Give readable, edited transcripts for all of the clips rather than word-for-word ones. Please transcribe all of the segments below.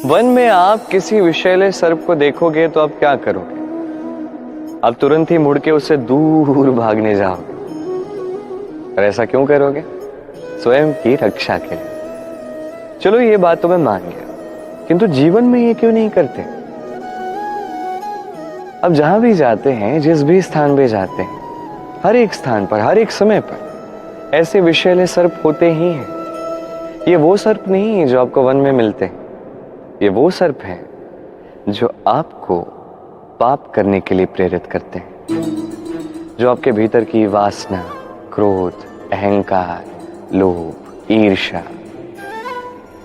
One में आप किसी विषैले सर्प को देखोगे तो आप क्या करोगे? आप तुरंत ही मुड़ के उससे दूर भागने जाओगे। और ऐसा क्यों करोगे? स्वयं की रक्षा के लिए। चलो ये बात तो मैं मान गया, किंतु जीवन में ये क्यों नहीं करते? अब जहां भी जाते हैं, जिस भी स्थान पे जाते हैं, हर एक स्थान पर, हर एक समय पर ऐसे विषैले सर्प होते ही हैं। ये वो सर्प नहीं जो आपको वन में मिलते हैं, ये वो सर्प हैं जो आपको पाप करने के लिए प्रेरित करते हैं, जो आपके भीतर की वासना, क्रोध, अहंकार, लोभ, ईर्ष्या,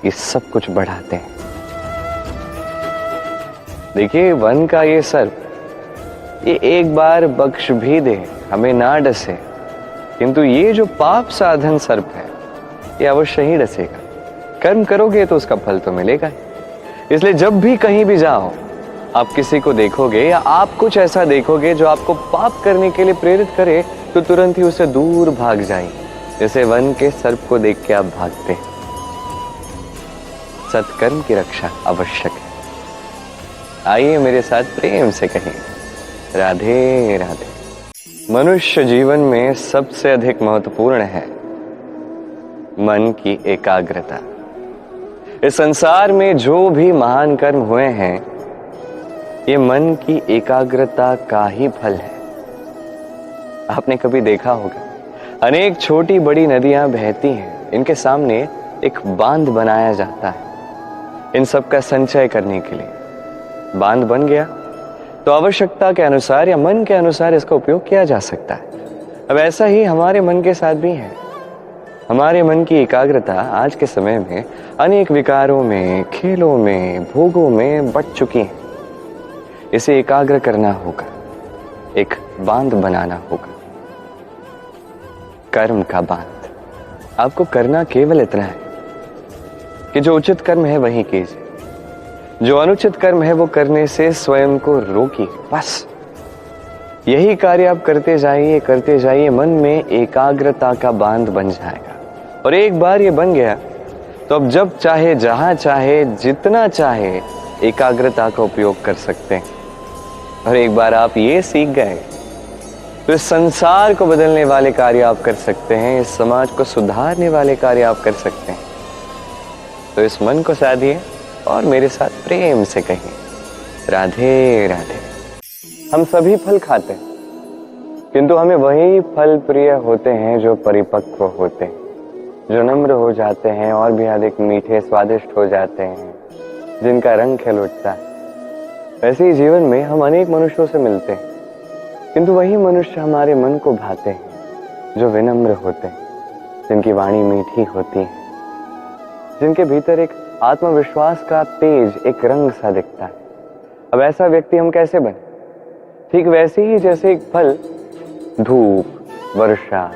ये सब कुछ बढ़ाते हैं। देखिए, वन का ये सर्प, ये एक बार बख्श भी दे, हमें ना डसे, किंतु ये जो पाप साधन सर्प है, ये अवश्य ही डसेगा। कर्म करोगे तो उसका फल तो मिलेगा। इसलिए जब भी कहीं भी जाओ, आप किसी को देखोगे या आप कुछ ऐसा देखोगे जो आपको पाप करने के लिए प्रेरित करे, तो तुरंत ही उससे दूर भाग जाइए, जैसे वन के सर्प को देख के आप भागते हैं। सत्कर्म की रक्षा आवश्यक है। आइए मेरे साथ प्रेम से कहें, राधे राधे। मनुष्य जीवन में सबसे अधिक महत्वपूर्ण है मन की एकाग्रता। इस संसार में जो भी महान कर्म हुए हैं, ये मन की एकाग्रता का ही फल है। आपने कभी देखा होगा, अनेक छोटी बड़ी नदियां बहती हैं, इनके सामने एक बांध बनाया जाता है इन सब का संचय करने के लिए। बांध बन गया तो आवश्यकता के अनुसार या मन के अनुसार इसका उपयोग किया जा सकता है। अब ऐसा ही हमारे मन के साथ भी है। हमारे मन की एकाग्रता आज के समय में अनेक विकारों में, खेलों में, भोगों में बट चुकी है। इसे एकाग्र करना होगा, एक बांध बनाना होगा, कर्म का बांध। आपको करना केवल इतना है कि जो उचित कर्म है वही कीजिए, जो अनुचित कर्म है वो करने से स्वयं को रोकिए। बस यही कार्य आप करते जाइए, मन में एकाग्रता का बांध बन जाएगा। और एक बार ये बन गया तो अब जब चाहे, जहां चाहे, जितना चाहे एकाग्रता का उपयोग कर सकते हैं। और एक बार आप ये सीख गए तो इस संसार को बदलने वाले कार्य आप कर सकते हैं, इस समाज को सुधारने वाले कार्य आप कर सकते हैं। तो इस मन को साधिए और मेरे साथ प्रेम से कहिए, राधे राधे। हम सभी फल खाते हैं, किंतु हमें वही फल प्रिय होते हैं जो परिपक्व होते हैं, जो नम्र हो जाते हैं और भी अधिक मीठे स्वादिष्ट हो जाते हैं, जिनका रंग खिल उठता है। वैसे ही जीवन में हम अनेक मनुष्यों से मिलते हैं, किंतु वही मनुष्य हमारे मन को भाते हैं जो विनम्र होते हैं, जिनकी वाणी मीठी होती है, जिनके भीतर एक आत्मविश्वास का तेज, एक रंग सा दिखता है। अब ऐसा व्यक्ति हम कैसे बने? ठीक वैसे ही जैसे एक फल धूप, वर्षा,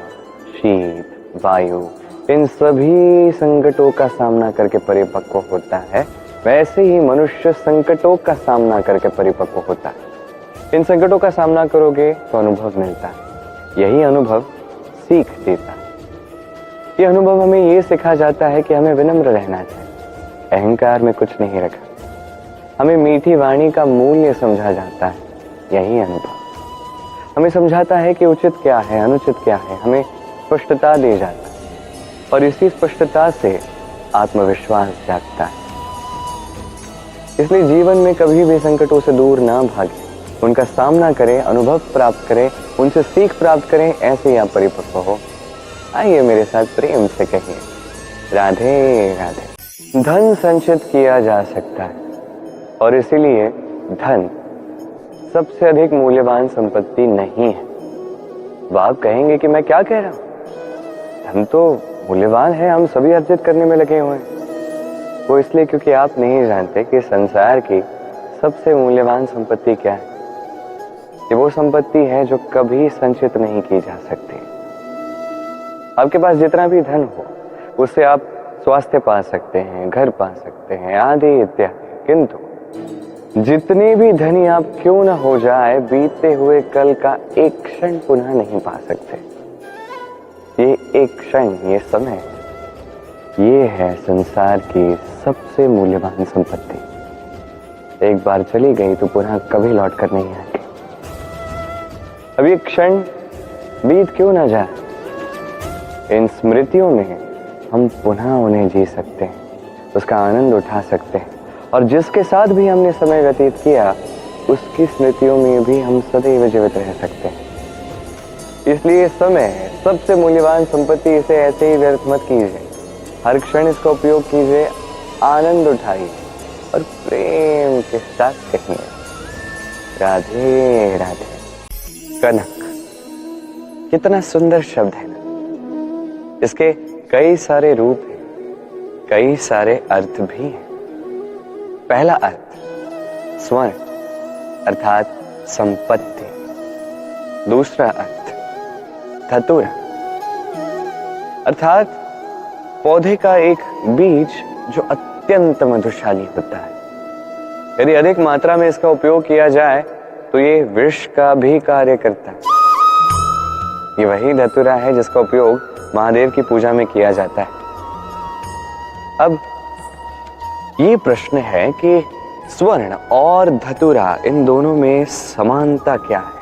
शीत, वायु, इन सभी संकटों का सामना करके परिपक्व होता है, वैसे ही मनुष्य संकटों का सामना करके परिपक्व होता है। इन संकटों का सामना करोगे तो अनुभव मिलता है, यही अनुभव सीख देता है। ये अनुभव हमें ये सिखा जाता है कि हमें विनम्र रहना चाहिए, अहंकार में कुछ नहीं रखा। हमें मीठी वाणी का मूल्य समझा जाता है, यही अनुभव हमें समझाता है कि उचित क्या है, अनुचित क्या है, हमें स्पष्टता दे जाता है। और इसी स्पष्टता से आत्मविश्वास जागता है। इसलिए जीवन में कभी भी संकटों से दूर ना भागे, उनका सामना करें, अनुभव प्राप्त करें, उनसे सीख प्राप्त करें, ऐसे ही आप परिपक्व हो। आइए मेरे साथ प्रेम से कहिए, राधे राधे। धन संचित किया जा सकता है और इसीलिए धन सबसे अधिक मूल्यवान संपत्ति नहीं है। वो आप कहेंगे कि मैं क्या कह रहा हूं, धन तो मूल्यवान है, हम सभी अर्जित करने में लगे हुए हैं। वो इसलिए क्योंकि आप नहीं जानते कि संसार की सबसे मूल्यवान संपत्ति क्या है। ये वो संपत्ति है जो कभी संचित नहीं की जा सकती। आपके पास जितना भी धन हो, उससे आप स्वास्थ्य पा सकते हैं, घर पा सकते हैं, आदि इत्यादि, किंतु जितने भी धनी आप क्यों न हो जाए, बीते हुए कल का एक क्षण पुनः नहीं पा सकते। ये एक क्षण, ये समय ये है संसार की सबसे मूल्यवान संपत्ति। एक बार चली गई तो पुनः कभी लौट कर नहीं आएगी। अब ये क्षण बीत क्यों ना जाए, इन स्मृतियों में हम पुनः उन्हें जी सकते हैं, उसका आनंद उठा सकते हैं, और जिसके साथ भी हमने समय व्यतीत किया उसकी स्मृतियों में भी हम सदैव जीवित रह सकते हैं। इसलिए समय सबसे मूल्यवान संपत्ति, इसे ऐसे ही व्यर्थ मत कीजिए। हर क्षण इसका उपयोग कीजिए, आनंद उठाइए और प्रेम के साथ कहिए राधे राधे। कनक कितना सुंदर शब्द है ना। इसके कई सारे रूप हैं, कई सारे अर्थ भी हैं। पहला अर्थ स्वर्ण अर्थात संपत्ति। दूसरा अर्थ धतूरा अर्थात पौधे का एक बीज जो अत्यंत मधुशाली होता है। यदि अधिक मात्रा में इसका उपयोग किया जाए तो ये विष का भी कार्य करता है। ये वही धतूरा है जिसका उपयोग महादेव की पूजा में किया जाता है। अब ये प्रश्न है कि स्वर्ण और धतूरा, इन दोनों में समानता क्या है?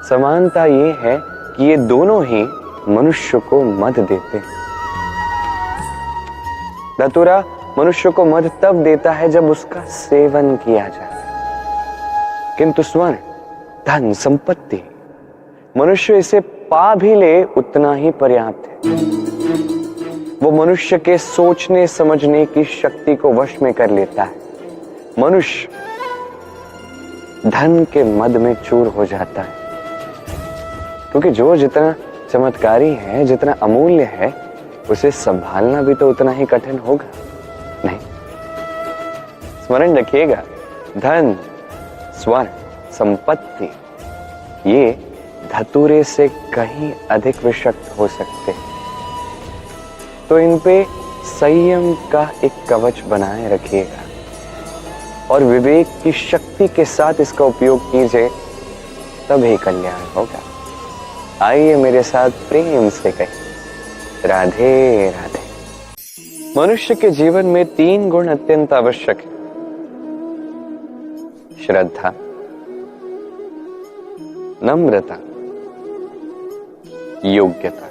समानता ये है कि ये दोनों ही मनुष्य को मद देते हैं। धतूरा मनुष्य को मद तब देता है जब उसका सेवन किया जाए, किंतु स्वर्ण धन संपत्ति, मनुष्य इसे पा भी ले उतना ही पर्याप्त है। वो मनुष्य के सोचने समझने की शक्ति को वश में कर लेता है। मनुष्य धन के मद में चूर हो जाता है, क्योंकि जो जितना चमत्कारी है, जितना अमूल्य है, उसे संभालना भी तो उतना ही कठिन होगा। नहीं, स्मरण रखिएगा, धन, स्वर्ण, संपत्ति ये धतूरे से कहीं अधिक विषक्त हो सकते हैं। तो इन पे संयम का एक कवच बनाए रखिएगा और विवेक की शक्ति के साथ इसका उपयोग कीजिए, तभी कल्याण होगा। आइए मेरे साथ प्रेम से कहिए राधे राधे। मनुष्य के जीवन में 3 गुण अत्यंत आवश्यक है: श्रद्धा, नम्रता, योग्यता।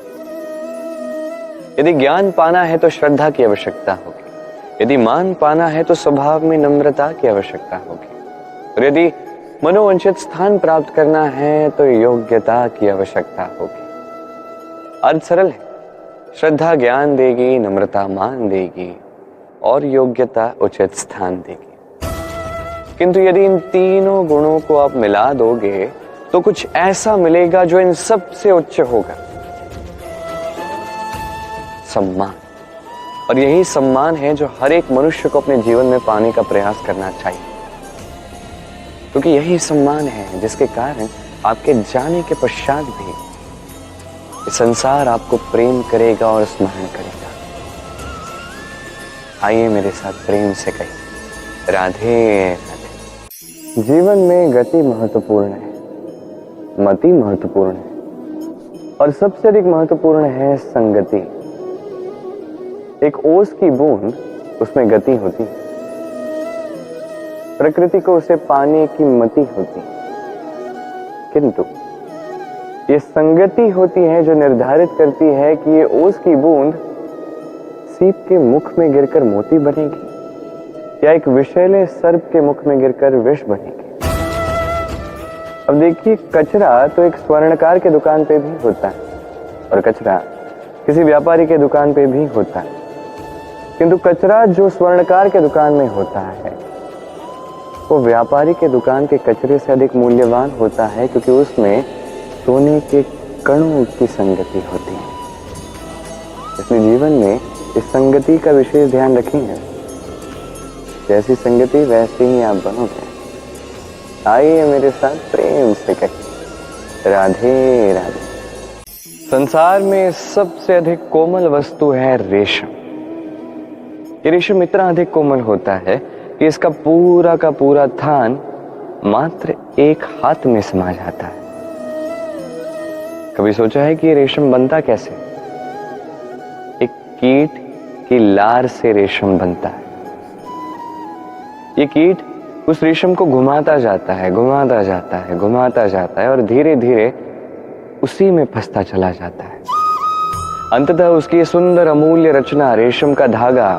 यदि ज्ञान पाना है तो श्रद्धा की आवश्यकता होगी। यदि मान पाना है तो स्वभाव में नम्रता की आवश्यकता होगी। और यदि मनोवांछित स्थान प्राप्त करना है तो योग्यता की आवश्यकता होगी। अर्थ सरल है, श्रद्धा ज्ञान देगी, नम्रता मान देगी और योग्यता उचित स्थान देगी। किंतु यदि इन तीनों गुणों को आप मिला दोगे तो कुछ ऐसा मिलेगा जो इन सबसे उच्च होगा: सम्मान। और यही सम्मान है जो हर एक मनुष्य को अपने जीवन में पाने का प्रयास करना चाहिए, क्योंकि यही सम्मान है जिसके कारण आपके जाने के पश्चात भी संसार आपको प्रेम करेगा और स्मरण करेगा। आइए मेरे साथ प्रेम से कहिए राधे राधे। जीवन में गति महत्वपूर्ण है, मति महत्वपूर्ण है और सबसे अधिक महत्वपूर्ण है संगति। एक ओस की बूंद, उसमें गति होती है। प्रकृति को उसे पाने की मति होती है, किंतु ये संगति होती है जो निर्धारित करती है कि ये ओस की बूंद सीप के मुख में गिरकर मोती बनेगी या एक विषैले सर्प के मुख में गिरकर विष बनेगी। अब देखिए, कचरा तो एक स्वर्णकार के दुकान पे भी होता है और कचरा किसी व्यापारी के दुकान पे भी होता है, किंतु कचरा जो स्वर्णकार के दुकान में होता है वो व्यापारी के दुकान के कचरे से अधिक मूल्यवान होता है, क्योंकि उसमें सोने के कणों की संगति होती है। इसलिए जीवन में इस संगति का विशेष ध्यान रखेंगे। जैसी संगति वैसे ही आप बनोगे। आइए मेरे साथ प्रेम से कहिए राधे राधे। संसार में सबसे अधिक कोमल वस्तु है रेशम। ये रेशम इतना अधिक कोमल होता है कि इसका पूरा का पूरा थान मात्र एक हाथ में समा जाता है। कभी सोचा है कि ये रेशम बनता कैसे? एक कीट की लार से रेशम बनता है। ये कीट उस रेशम को घुमाता जाता है, घुमाता जाता है, घुमाता जाता है और धीरे धीरे उसी में फंसता चला जाता है। अंततः उसकी ये सुंदर अमूल्य रचना रेशम का धागा,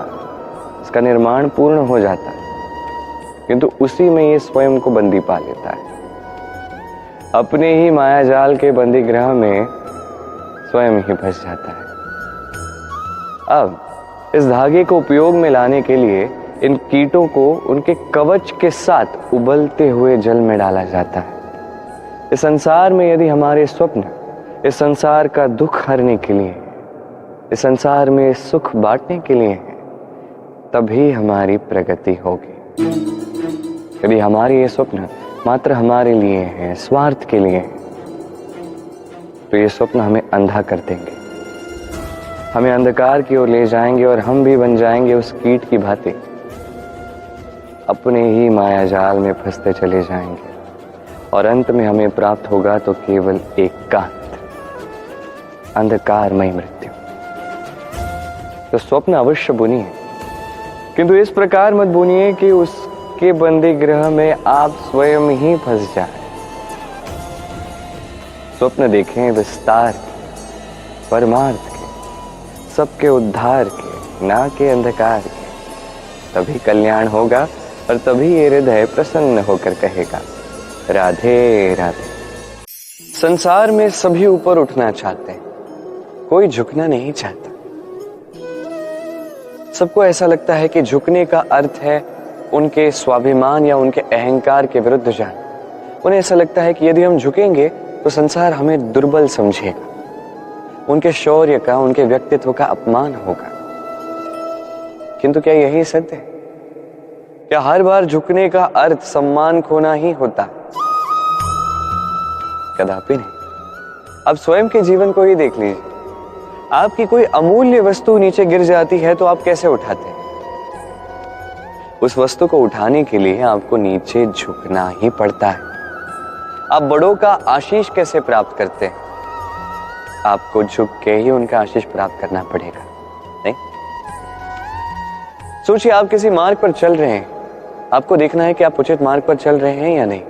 इसका निर्माण पूर्ण हो जाता है, किंतु उसी में ये स्वयं को बंदी पा लेता है। अपने ही मायाजाल के बंदी ग्रह में स्वयं ही फंस जाता है। अब इस धागे को उपयोग में लाने के लिए इन कीटों को उनके कवच के साथ उबलते हुए जल में डाला जाता है। इस संसार में यदि हमारे स्वप्न इस संसार का दुख हरने के लिए, इस संसार में सुख बांटने के लिए है, तभी हमारी प्रगति होगी। यदि हमारे ये स्वप्न मात्र हमारे लिए हैं, स्वार्थ के लिए हैं, तो ये स्वप्न हमें अंधा कर देंगे, हमें अंधकार की ओर ले जाएंगे और हम भी बन जाएंगे उस कीट की भांति, अपने ही मायाजाल में फंसते चले जाएंगे और अंत में हमें प्राप्त होगा तो केवल एकांत, अंधकारमय मृत्यु। तो स्वप्न अवश्य बुनिए, किंतु इस प्रकार मत बुनिए कि उसके बंदी ग्रह में आप स्वयं ही फंस जाएं। स्वप्न देखें विस्तार के, परमार्थ के, सबके उद्धार के, ना के अंधकार के। तभी कल्याण होगा और तभी ये हृदय प्रसन्न होकर कहेगा राधे राधे। संसार में सभी ऊपर उठना चाहते हैं, कोई झुकना नहीं चाहता। सबको ऐसा लगता है कि झुकने का अर्थ है उनके स्वाभिमान या उनके अहंकार के विरुद्ध जाना। उन्हें ऐसा लगता है कि यदि हम झुकेंगे तो संसार हमें दुर्बल समझेगा, उनके शौर्य का, उनके व्यक्तित्व का अपमान होगा। किंतु क्या यही सत्य है? क्या हर बार झुकने का अर्थ सम्मान खोना ही होता है? कदापि नहीं। अब स्वयं के जीवन को ही देख लीजिए। आपकी कोई अमूल्य वस्तु नीचे गिर जाती है तो आप कैसे उठाते हैं? उस वस्तु को उठाने के लिए आपको नीचे झुकना ही पड़ता है। आप बड़ों का आशीष कैसे प्राप्त करते हैं? आपको झुक के ही उनका आशीष प्राप्त करना पड़ेगा, नहीं? सोचिए, आप किसी मार्ग पर चल रहे हैं, आपको देखना है कि आप उचित मार्ग पर चल रहे हैं या नहीं,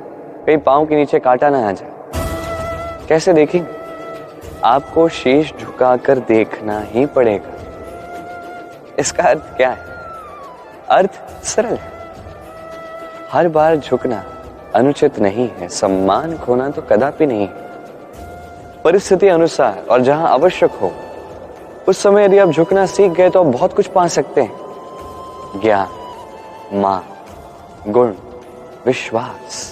कहीं पांव के नीचे कांटा ना आ जाए। कैसे देखेंगे? आपको शीश झुकाकर देखना ही पड़ेगा। इसका अर्थ क्या है? अर्थ सरल है। हर बार झुकना अनुचित नहीं है, सम्मान खोना तो कदापि नहीं है। परिस्थिति अनुसार और जहां आवश्यक हो उस समय यदि आप झुकना सीख गए तो आप बहुत कुछ पा सकते हैं। ज्ञान, मान, गुण, विश्वास।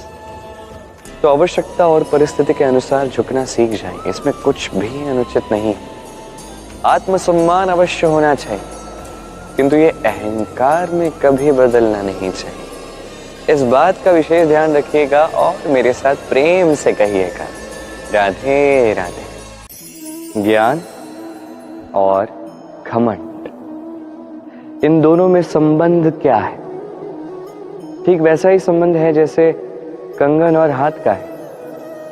तो आवश्यकता और परिस्थिति के अनुसार झुकना सीख जाएंगे, इसमें कुछ भी अनुचित नहीं है। आत्मसम्मान अवश्य होना चाहिए, किंतु ये अहंकार में कभी बदलना नहीं चाहिए। इस बात का विशेष ध्यान रखिएगा और मेरे साथ प्रेम से कहिएगा राधे राधे। ज्ञान और घमंड, इन दोनों में संबंध क्या है? ठीक वैसा ही संबंध है जैसे कंगन और हाथ का है,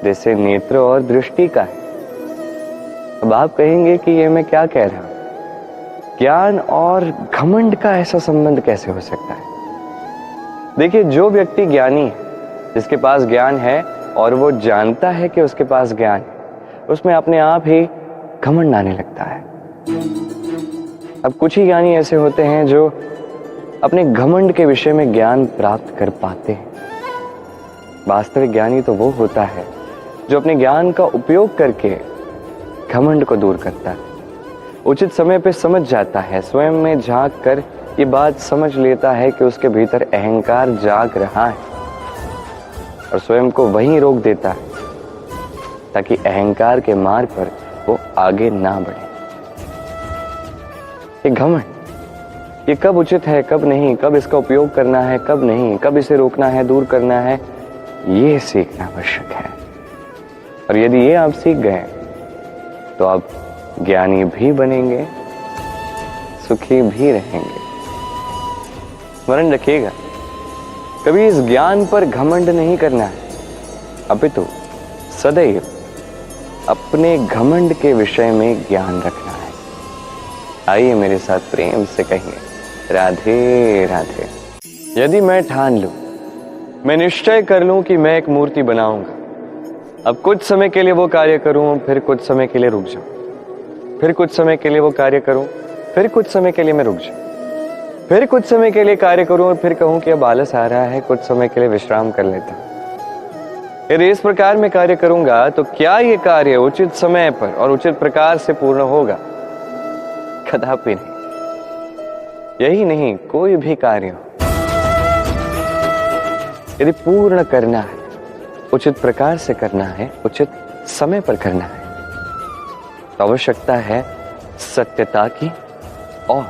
जैसे नेत्र और दृष्टि का है। अब आप कहेंगे कि ये मैं क्या कह रहा हूं, ज्ञान और घमंड का ऐसा संबंध कैसे हो सकता है? देखिए, जो व्यक्ति ज्ञानी है, जिसके पास ज्ञान है और वो जानता है कि उसके पास ज्ञान है, उसमें अपने आप ही घमंड आने लगता है। अब कुछ ही ज्ञानी ऐसे होते हैं जो अपने घमंड के विषय में ज्ञान प्राप्त कर पाते हैं। वास्तविक ज्ञानी तो वो होता है जो अपने ज्ञान का उपयोग करके घमंड को दूर करता है, उचित समय पे समझ जाता है, स्वयं में झांक कर ये बात समझ लेता है कि उसके भीतर अहंकार जाग रहा है और स्वयं को वहीं रोक देता है ताकि अहंकार के मार्ग पर वो आगे ना बढ़े। ये घमंड, ये कब उचित है, कब नहीं, कब इसका उपयोग करना है, कब नहीं, कब इसे रोकना है, दूर करना है, ये सीखना आवश्यक है। और यदि ये आप सीख गए तो आप ज्ञानी भी बनेंगे, सुखी भी रहेंगे। स्मरण रखिएगा, कभी इस ज्ञान पर घमंड नहीं करना है, अपितु सदैव अपने घमंड के विषय में ज्ञान रखना है। आइए मेरे साथ प्रेम से कहिए राधे राधे। यदि मैं ठान लूं, मैं निश्चय कर लूं कि मैं एक मूर्ति बनाऊंगा, अब कुछ समय के लिए वो कार्य करूं, फिर कुछ समय के लिए रुक जाऊं, फिर कुछ समय के लिए वो कार्य करूं, फिर कुछ समय के लिए मैं रुक जाऊं, फिर कुछ समय के लिए कार्य करूं और फिर कहूं कि अब आलस आ रहा है, कुछ समय के लिए विश्राम कर लेता हूं। यदि इस प्रकार मैं कार्य करूंगा तो क्या ये कार्य उचित समय पर और उचित प्रकार से पूर्ण होगा? कदापि नहीं। यही नहीं, कोई भी कार्य हो, यदि पूर्ण करना है, उचित प्रकार से करना है, उचित समय पर करना है, तो आवश्यकता है सत्यता की और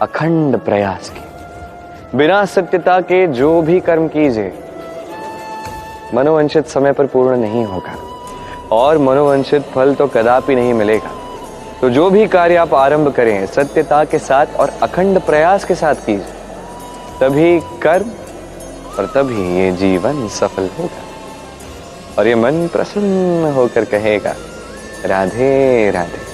अखंड प्रयास की। बिना सत्यता के जो भी कर्म कीजिए मनोवांछित समय पर पूर्ण नहीं होगा और मनोवांछित फल तो कदापि नहीं मिलेगा। तो जो भी कार्य आप आरंभ करें सत्यता के साथ और अखंड प्रयास के साथ कीजिए, तभी कर्म और तभी ये जीवन सफल होगा और ये मन प्रसन्न होकर कहेगा राधे राधे।